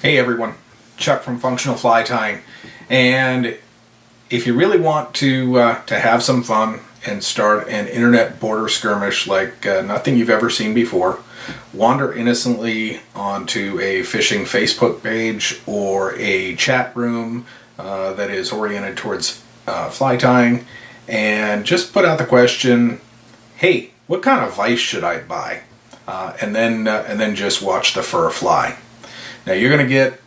Hey everyone, Chuck from Functional Fly Tying, and if you really want to have some fun and start an internet border skirmish like nothing you've ever seen before, wander innocently onto a fishing Facebook page or a chat room that is oriented towards fly tying, and just put out the question, hey, what kind of vise should I buy? And then just watch the fur fly. Now you're going to get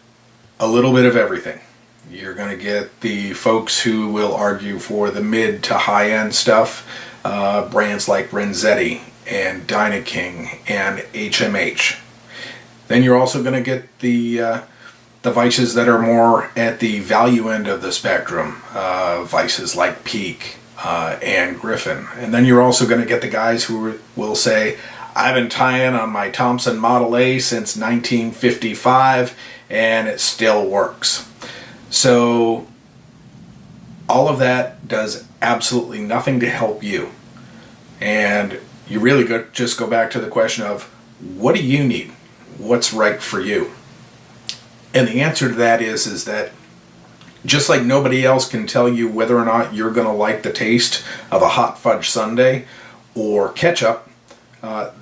a little bit of everything. You're going to get the folks who will argue for the mid to high end stuff, brands like Renzetti and Dynaking and HMH. Then you're also going to get the vices that are more at the value end of the spectrum, vices like Peak and Griffin. And then you're also going to get the guys who will say, I've been tying on my Thompson Model A since 1955 and it still works. So all of that does absolutely nothing to help you. And you really just go back to the question of, what do you need? What's right for you? And the answer to that is that just like nobody else can tell you whether or not you're going to like the taste of a hot fudge sundae or ketchup,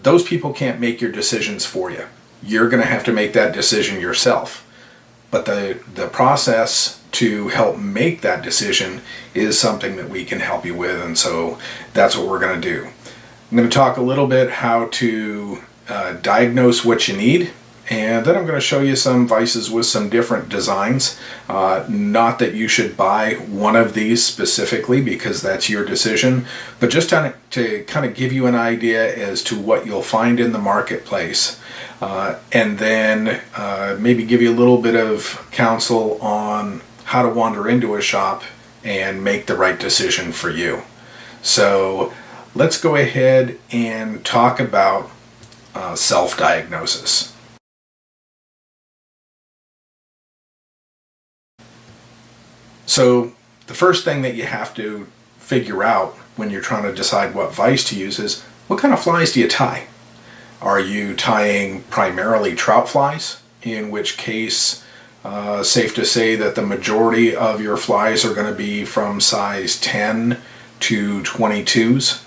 those people can't make your decisions for you. You're going to have to make that decision yourself. But the process to help make that decision is something that we can help you with, and so that's what we're going to do. I'm going to talk a little bit how to diagnose what you need, and then I'm going to show you some vices with some different designs. Not that you should buy one of these specifically because that's your decision, but just to kind of give you an idea as to what you'll find in the marketplace. And then maybe give you a little bit of counsel on how to wander into a shop and make the right decision for you. So let's go ahead and talk about self-diagnosis. So the first thing that you have to figure out when you're trying to decide what vise to use is, what kind of flies do you tie? Are you tying primarily trout flies, in which case safe to say that the majority of your flies are going to be from size 10 to 22s,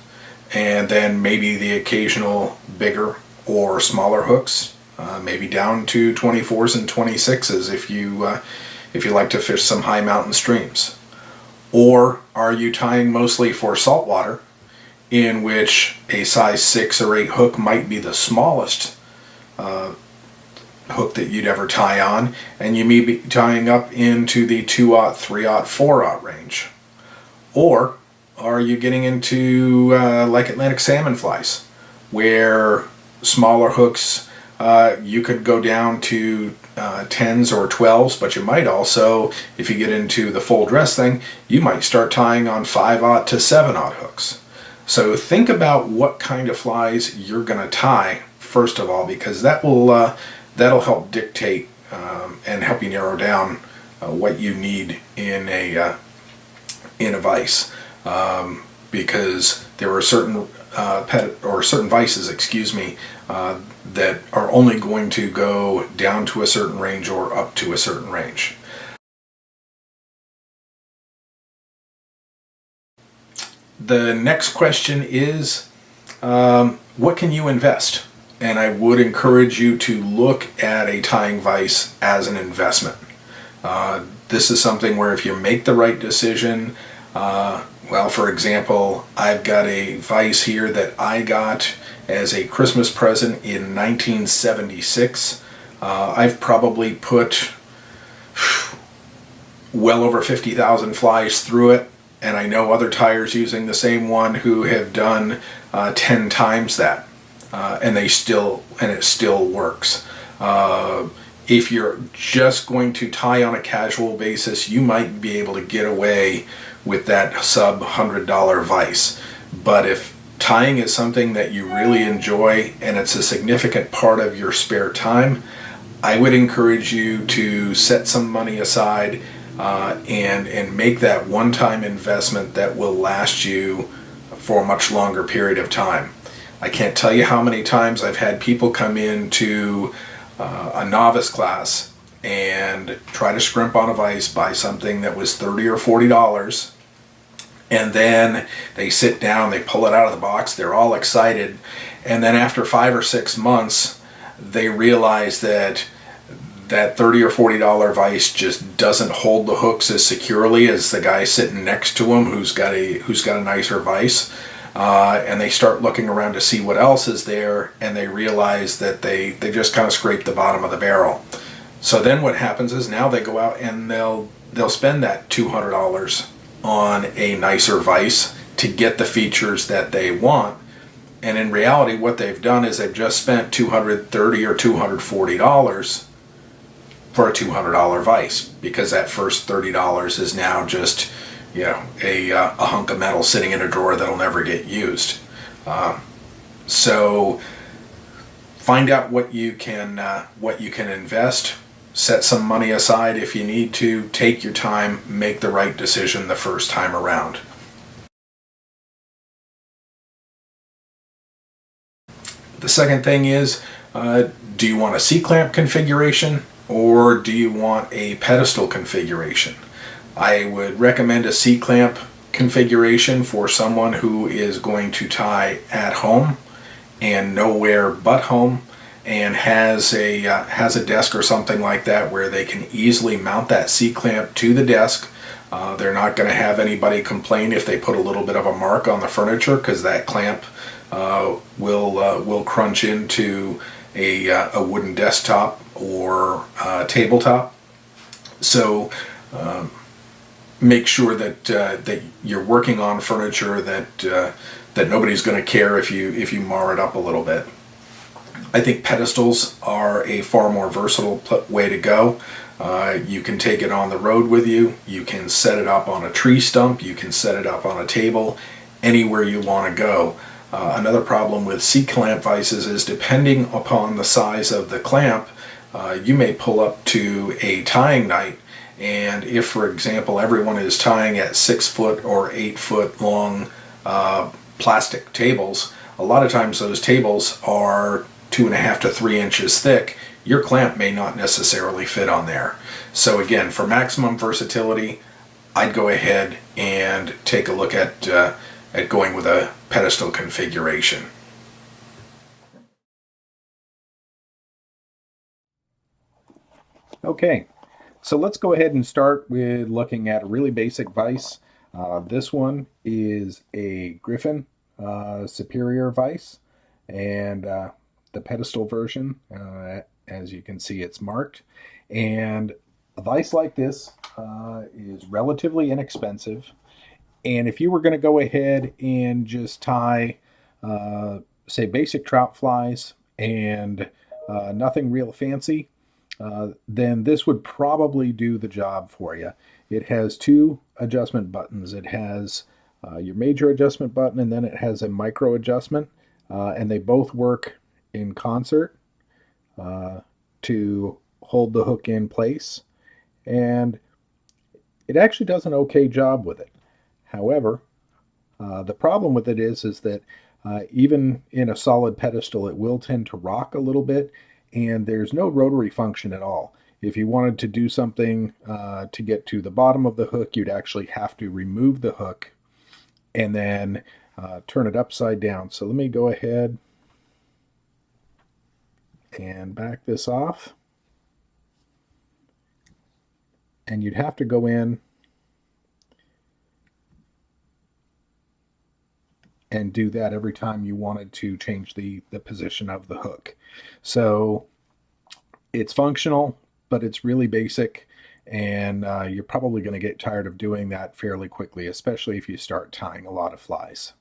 and then maybe the occasional bigger or smaller hooks, maybe down to 24s and 26s if you like to fish some high mountain streams? Or are you tying mostly for saltwater, in which a size 6 or 8 hook might be the smallest hook that you'd ever tie on, and you may be tying up into the 2/0, 3/0, 4/0 range? Or are you getting into like Atlantic salmon flies, where smaller hooks, you could go down to 10s or 12s, but you might also, if you get into the full dress thing, you might start tying on 5/0 to 7/0 hooks. So think about what kind of flies you're going to tie first of all, because that'll help dictate and help you narrow down what you need in a vise, because there are certain certain vices, that are only going to go down to a certain range or up to a certain range. The next question is, what can you invest? And I would encourage you to look at a tying vise as an investment. This is something where if you make the right decision, well, for example, I've got a vise here that I got as a Christmas present in 1976. I've probably put well over 50,000 flies through it, and I know other tyers using the same one who have done 10 times that, and it still works. If you're just going to tie on a casual basis, you might be able to get away with that sub $100 vise. But if tying is something that you really enjoy and it's a significant part of your spare time, I would encourage you to set some money aside and make that one-time investment that will last you for a much longer period of time. I can't tell you how many times I've had people come into a novice class and try to scrimp on a vise, buy something that was $30 or $40, and then they sit down, they pull it out of the box, they're all excited, and then after 5 or 6 months, they realize that that $30 or $40 vise just doesn't hold the hooks as securely as the guy sitting next to him who's got a nicer vise. And they start looking around to see what else is there, and they realize that they just kind of scrape the bottom of the barrel. So then what happens is now they go out and they'll spend that $200 on a nicer vise to get the features that they want. And in reality, what they've done is they've just spent $230 or $240 for a $200 vise, because that first $30 is now just, you know, a hunk of metal sitting in a drawer that'll never get used. So find out what you can invest. Set some money aside if you need to. Take your time. Make the right decision the first time around. The second thing is, do you want a C-clamp configuration or do you want a pedestal configuration? I would recommend a C-clamp configuration for someone who is going to tie at home and nowhere but home, and has a desk or something like that where they can easily mount that C-clamp to the desk. They're not going to have anybody complain if they put a little bit of a mark on the furniture, because that clamp will crunch into a wooden desktop or tabletop. So make sure that you're working on furniture that nobody's going to care if you mar it up a little bit. I think pedestals are a far more versatile way to go. You can take it on the road with you. You can set it up on a tree stump. You can set it up on a table, anywhere you want to go. Another problem with C-clamp vices is, depending upon the size of the clamp, you may pull up to a tying night, and if, for example, everyone is tying at 6 foot or 8 foot long plastic tables, a lot of times those tables are 2.5 to 3 inches thick. Your clamp may not necessarily fit on there. So again, for maximum versatility, I'd go ahead and take a look at going with a pedestal configuration. Okay, so let's go ahead and start with looking at a really basic vise. This one is a Griffin Superior vise, and the pedestal version, as you can see, it's marked. And a vise like this is relatively inexpensive. And if you were going to go ahead and just tie, say, basic trout flies and nothing real fancy, then this would probably do the job for you. It has 2 adjustment buttons. It has your major adjustment button, and then it has a micro adjustment, and they both work in concert to hold the hook in place, and it actually does an okay job with it. However, the problem with it is that even in a solid pedestal, it will tend to rock a little bit, and there's no rotary function at all. If you wanted to do something to get to the bottom of the hook, you'd actually have to remove the hook and then turn it upside down. So let me go ahead and back this off. And you'd have to go in and do that every time you wanted to change the position of the hook. So it's functional, but it's really basic, and you're probably going to get tired of doing that fairly quickly, especially if you start tying a lot of flies.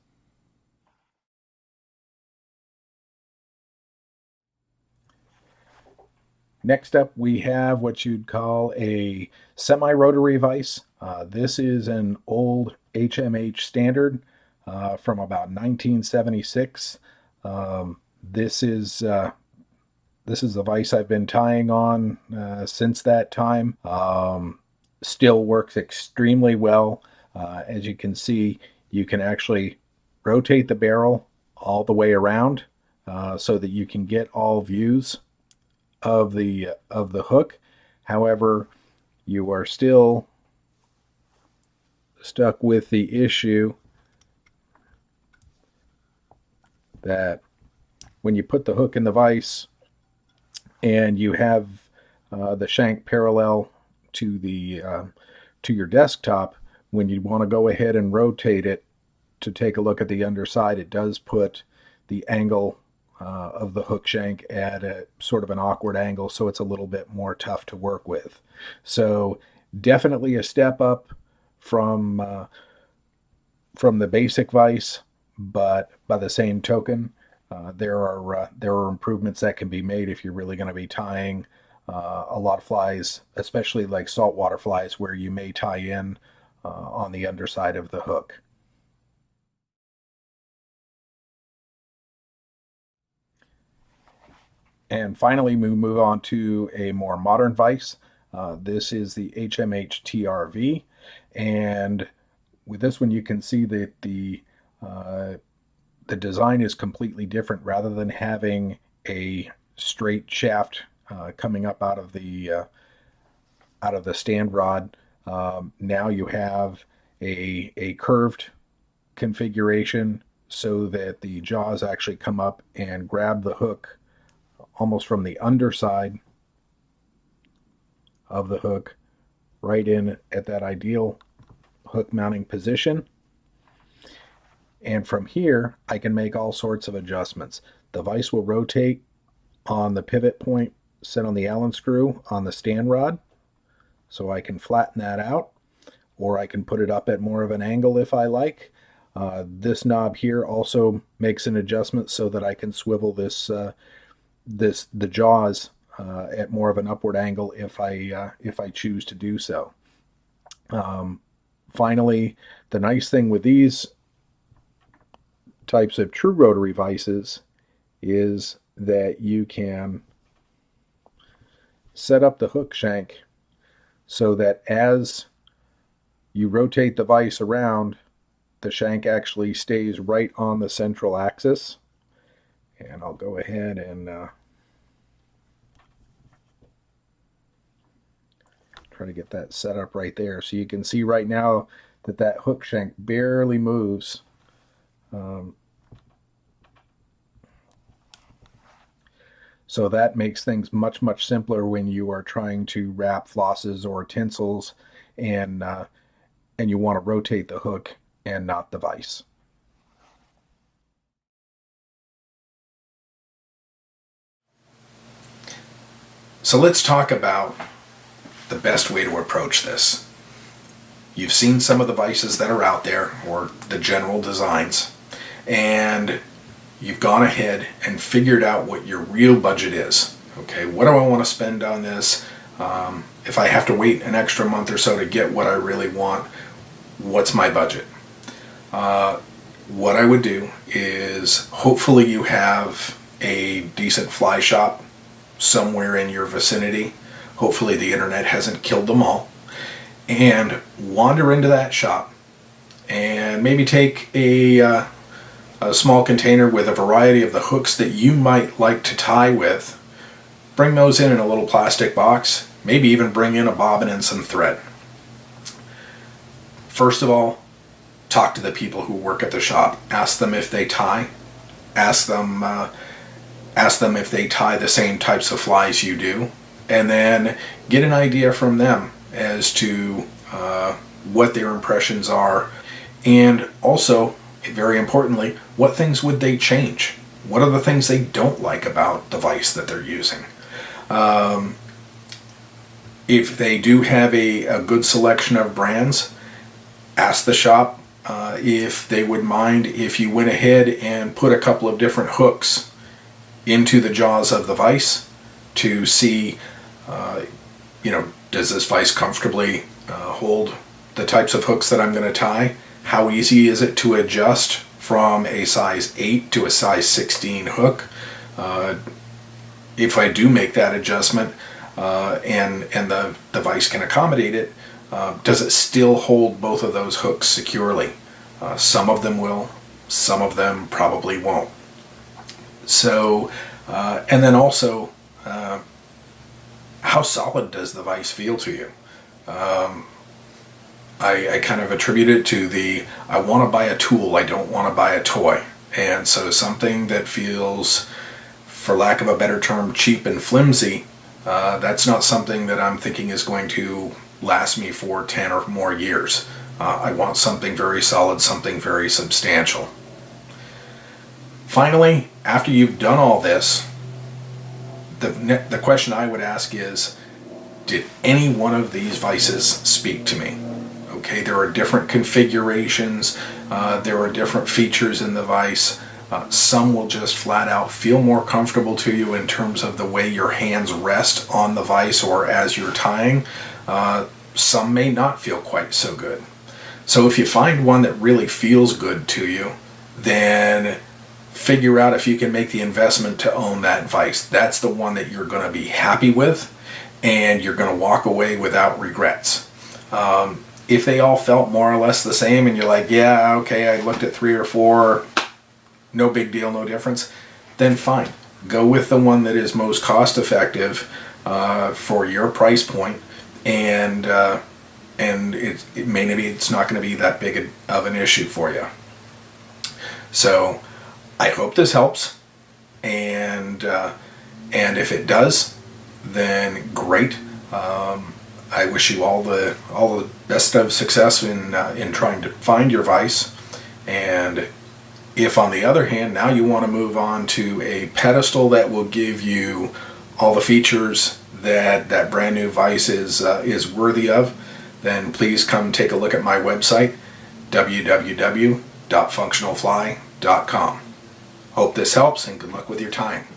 Next up, we have what you'd call a semi-rotary vise. This is an old HMH standard from about 1976. This is the vise I've been tying on since that time. Still works extremely well. As you can see, you can actually rotate the barrel all the way around so that you can get all views of the hook. However, you are still stuck with the issue that when you put the hook in the vise and you have the shank parallel to the to your desktop, when you want to go ahead and rotate it to take a look at the underside, it does put the angle of the hook shank at a sort of an awkward angle, so it's a little bit more tough to work with. So definitely a step up from from the basic vise, but by the same token, there are improvements that can be made if you're really going to be tying a lot of flies, especially like saltwater flies, where you may tie in on the underside of the hook. And finally, we move on to a more modern vise. This is the HMH TRV, and with this one, you can see that the design is completely different. Rather than having a straight shaft coming up out of the stand rod, now you have a curved configuration so that the jaws actually come up and grab the hook almost from the underside of the hook right in at that ideal hook mounting position. And from here, I can make all sorts of adjustments. The vise will rotate on the pivot point set on the Allen screw on the stand rod, so I can flatten that out, or I can put it up at more of an angle if I like. This knob here also makes an adjustment so that I can swivel the jaws at more of an upward angle if I choose to do so. Finally, the nice thing with these types of true rotary vices is that you can set up the hook shank so that as you rotate the vise around, the shank actually stays right on the central axis. And I'll go ahead and try to get that set up right there. So you can see right now that that hook shank barely moves. So that makes things much, much simpler when you are trying to wrap flosses or tinsels and you want to rotate the hook and not the vise. So let's talk about the best way to approach this. You've seen some of the vices that are out there, or the general designs, and you've gone ahead and figured out what your real budget is. Okay, what do I want to spend on this? If I have to wait an extra month or so to get what I really want, what's my budget? What I would do is, hopefully you have a decent fly shop somewhere in your vicinity. Hopefully the internet hasn't killed them all. And wander into that shop and maybe take a small container with a variety of the hooks that you might like to tie with. Bring those in a little plastic box. Maybe even bring in a bobbin and some thread. First of all, talk to the people who work at the shop. Ask them if they tie. Ask them if they tie the same types of flies you do, and then get an idea from them as to what their impressions are, and also, very importantly, what things would they change? What are the things they don't like about the vise that they're using? If they do have a good selection of brands, ask the shop if they would mind if you went ahead and put a couple of different hooks into the jaws of the vise to see, does this vise comfortably hold the types of hooks that I'm going to tie? How easy is it to adjust from a size 8 to a size 16 hook? If I do make that adjustment and the vise can accommodate it, does it still hold both of those hooks securely? Some of them will, some of them probably won't. So, and then also, how solid does the vise feel to you? I kind of attribute it to I want to buy a tool, I don't want to buy a toy. And so something that feels, for lack of a better term, cheap and flimsy, that's not something that I'm thinking is going to last me for 10 or more years. I want something very solid, something very substantial. Finally, after you've done all this, the question I would ask is, did any one of these vices speak to me? Okay, there are different configurations, there are different features in the vise. Some will just flat out feel more comfortable to you in terms of the way your hands rest on the vise or as you're tying. Some may not feel quite so good. So if you find one that really feels good to you, then figure out if you can make the investment to own that vise. That's the one that you're going to be happy with and you're going to walk away without regrets. If they all felt more or less the same and you're like, yeah, okay, I looked at 3 or 4, no big deal, no difference, then fine. Go with the one that is most cost effective for your price point, and maybe it's not going to be that big of an issue for you. So I hope this helps, and if it does, then great. I wish you all the best of success in trying to find your vise. And if, on the other hand, now you want to move on to a pedestal that will give you all the features that brand new vise is worthy of, then please come take a look at my website, www.functionalfly.com. Hope this helps, and good luck with your time.